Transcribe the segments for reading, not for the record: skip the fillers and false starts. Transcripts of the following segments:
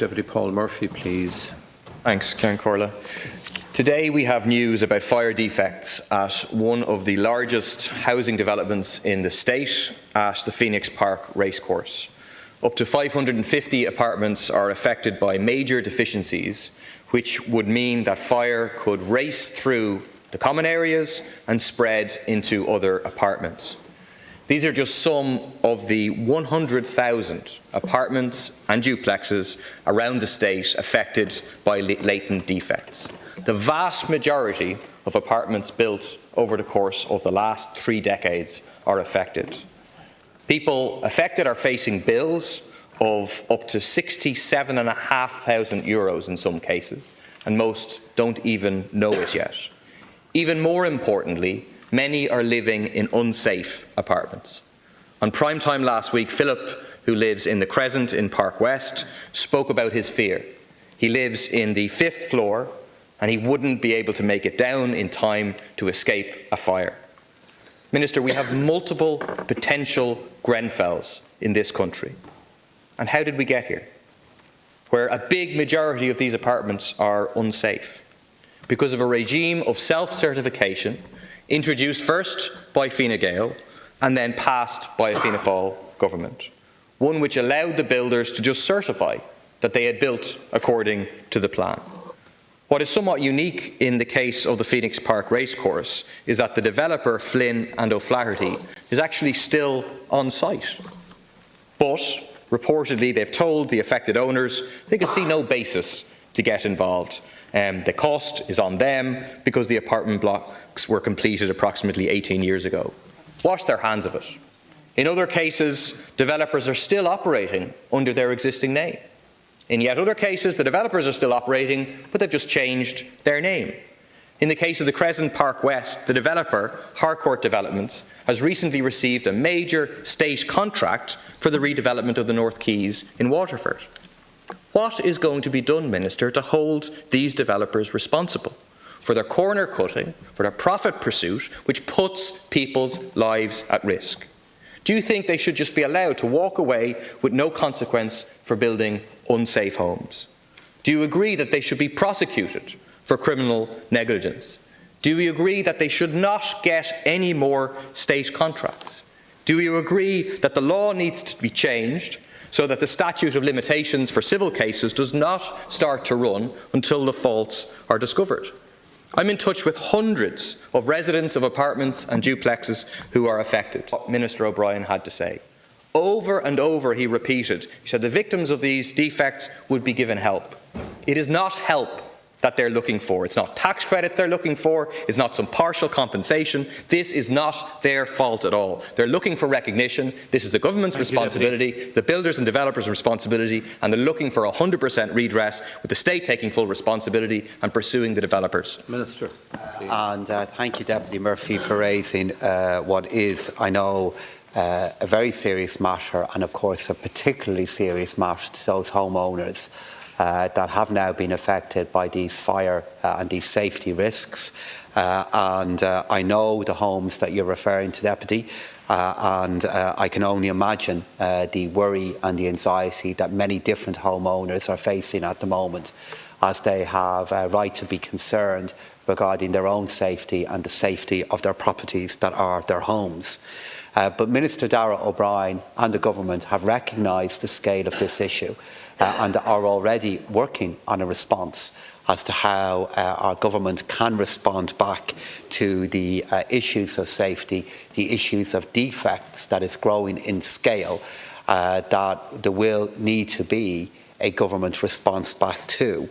Deputy Paul Murphy, please. Thanks, Ciaran Corla. Today we have news about fire defects at one of the largest housing developments in the state, at the Phoenix Park Racecourse. Up to 550 apartments are affected by major deficiencies, which would mean that fire could race through the common areas and spread into other apartments. These are just some of the 100,000 apartments and duplexes around the state affected by latent defects. The vast majority of apartments built over the course of the last 3 decades are affected. People affected are facing bills of up to €67,500 in some cases, and most don't even know it yet. Even more importantly, many are living in unsafe apartments. On prime time last week, Philip, who lives in the Crescent in Park West, spoke about his fear. He lives in the 5th floor and he wouldn't be able to make it down in time to escape a fire. Minister, we have multiple potential Grenfells in this country. And how did we get here? Where a big majority of these apartments are unsafe. Because of a regime of self-certification introduced first by Fine Gael and then passed by a Fianna Fáil government. One which allowed the builders to just certify that they had built according to the plan. What is somewhat unique in the case of the Phoenix Park Racecourse is that the developer, Flynn and O'Flaherty, is actually still on site. But reportedly they've told the affected owners they can see no basis to get involved. The cost is on them because the apartment blocks were completed approximately 18 years ago. Wash their hands of it. In other cases, developers are still operating under their existing name. In yet other cases, the developers are still operating, but they've just changed their name. In the case of the Crescent Park West, the developer, Harcourt Developments, has recently received a major state contract for the redevelopment of the North Quays in Waterford. What is going to be done, Minister, to hold these developers responsible for their corner cutting, for their profit pursuit, which puts people's lives at risk? Do you think they should just be allowed to walk away with no consequence for building unsafe homes? Do you agree that they should be prosecuted for criminal negligence? Do you agree that they should not get any more state contracts? Do you agree that the law needs to be changed so that the statute of limitations for civil cases does not start to run until the faults are discovered? I'm in touch with hundreds of residents of apartments and duplexes who are affected. What Minister O'Brien had to say. Over and over he repeated, he said the victims of these defects would be given help. It is not help that they're looking for. It's not tax credits they're looking for. It's not some partial compensation. This is not their fault at all. They're looking for recognition. This is the government's responsibility, the builders and developers' responsibility, and they're looking for 100% redress, with the state taking full responsibility and pursuing the developers. Minister. Thank you, Deputy Murphy, for raising what is, I know, a very serious matter, and of course a particularly serious matter to those homeowners that have now been affected by these fire and these safety risks. I know the homes that you're referring to, Deputy, and I can only imagine the worry and the anxiety that many different homeowners are facing at the moment, as they have a right to be concerned regarding their own safety and the safety of their properties that are their homes. But Minister Darragh O'Brien and the government have recognised the scale of this issue and are already working on a response as to how our government can respond back to the issues of safety, the issues of defects that is growing in scale, that there will need to be a government response back to.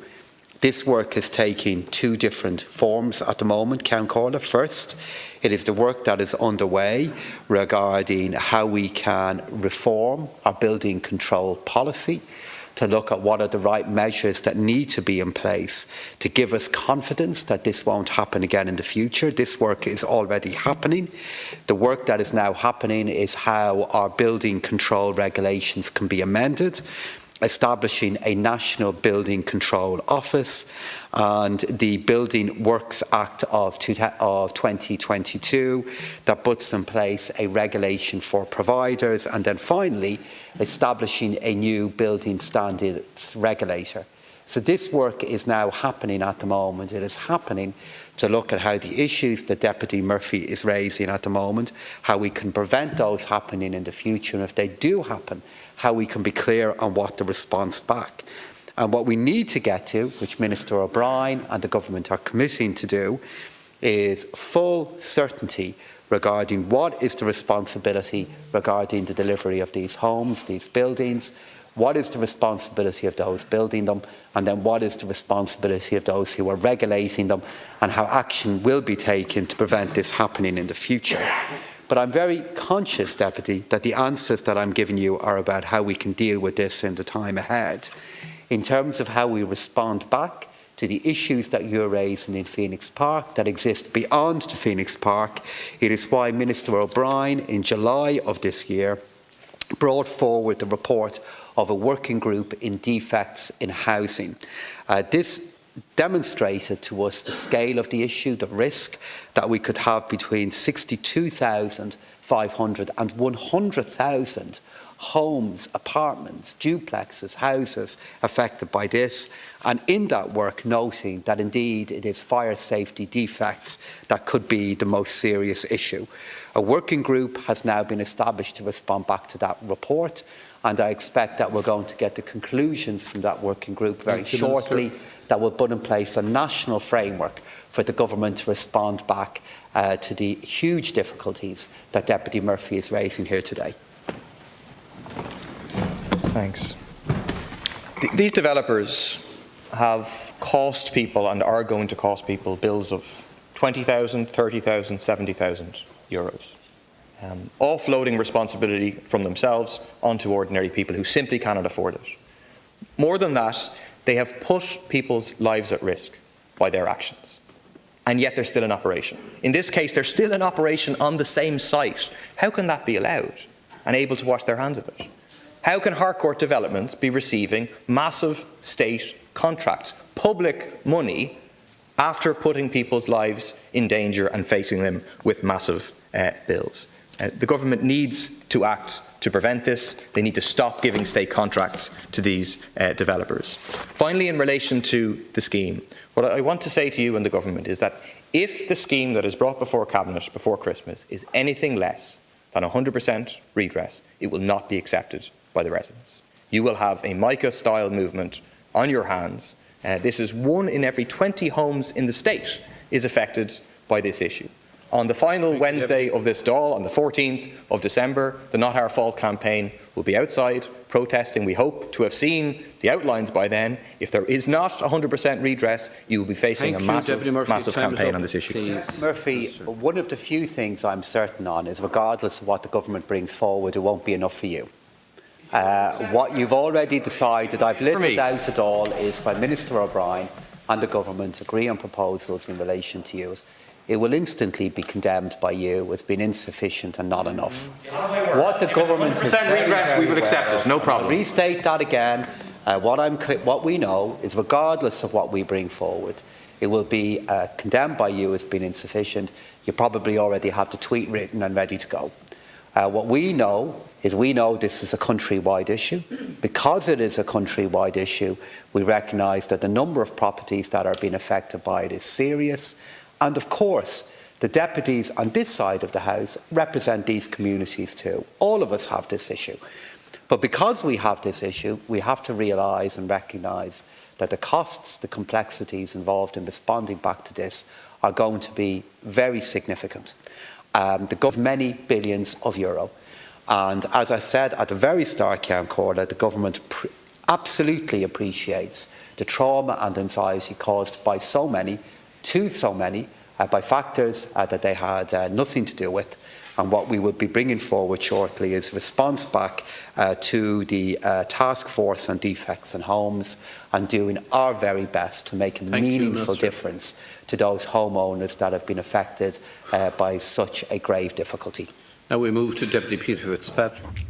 This work is taking 2 different forms at the moment, Ciaran Corla. First, it is the work that is underway regarding how we can reform our building control policy, to look at what are the right measures that need to be in place to give us confidence that this won't happen again in the future. This work is already happening. The work that is now happening is how our building control regulations can be amended, establishing a National Building Control Office, and the Building Works Act of 2022 that puts in place a regulation for providers, and then finally establishing a new building standards regulator. So this work is now happening at the moment. It is happening to look at how the issues that Deputy Murphy is raising at the moment, how we can prevent those happening in the future, and if they do happen, how we can be clear on what the response back. And what we need to get to, which Minister O'Brien and the government are committing to do, is full certainty regarding what is the responsibility regarding the delivery of these homes, these buildings, what is the responsibility of those building them, and then what is the responsibility of those who are regulating them, and how action will be taken to prevent this happening in the future. But I'm very conscious, Deputy, that the answers that I'm giving you are about how we can deal with this in the time ahead. In terms of how we respond back to the issues that you're raising in Phoenix Park that exist beyond the Phoenix Park, it is why Minister O'Brien in July of this year brought forward the report of a working group in defects in housing. This demonstrated to us the scale of the issue, the risk that we could have between 62,500 and 100,000 homes, apartments, duplexes, houses affected by this, and in that work noting that indeed it is fire safety defects that could be the most serious issue. A working group has now been established to respond back to that report, and I expect that we're going to get the conclusions from that working group very shortly, that will put in place a national framework for the government to respond back to the huge difficulties that Deputy Murphy is raising here today. Thanks. These developers have cost people and are going to cost people bills of 20,000, 30,000, 70,000 euros. Offloading responsibility from themselves onto ordinary people who simply cannot afford it. More than that, they have put people's lives at risk by their actions, and yet they're still in operation. In this case, they're still in operation on the same site. How can that be allowed and able to wash their hands of it? How can Harcourt Developments be receiving massive state contracts, public money, after putting people's lives in danger and facing them with massive bills? The government needs to act to prevent this. They need to stop giving state contracts to these developers. Finally, in relation to the scheme, what I want to say to you and the government is that if the scheme that is brought before Cabinet before Christmas is anything less than 100% redress, it will not be accepted by the residents. You will have a Micah-style movement on your hands. This is 1 in every 20 homes in the state is affected by this issue. On the final Wednesday of this Dáil, on the 14th of December, the Not Our Fault campaign will be outside protesting. We hope to have seen the outlines by then. If there is not 100% redress, you will be facing a massive campaign on this issue. Murphy, one of the few things I'm certain on is regardless of what the government brings forward, it won't be enough for you. What you've already decided, I've little doubt at all, is when Minister O'Brien and the government agree on proposals in relation to you, it will instantly be condemned by you as being insufficient and not enough. What the government has redress, we will accept it, no problem. I'll restate that again. What we know is, regardless of what we bring forward, it will be condemned by you as being insufficient. You probably already have the tweet written and ready to go. What we know is this is a countrywide issue. Because it is a countrywide issue, we recognise that the number of properties that are being affected by it is serious. And of course, the deputies on this side of the House represent these communities too. All of us have this issue. But because we have this issue, we have to realise and recognise that the costs, the complexities involved in responding back to this are going to be very significant. The government many billions of euro. And as I said at the very start, Ceann Comhairle, the government absolutely appreciates the trauma and anxiety caused by so many, by factors that they had nothing to do with. And what we will be bringing forward shortly is response back to the task force on defects in homes, and doing our very best to make a meaningful difference to those homeowners that have been affected by such a grave difficulty. Now we move to Deputy Peter Fitzpatrick.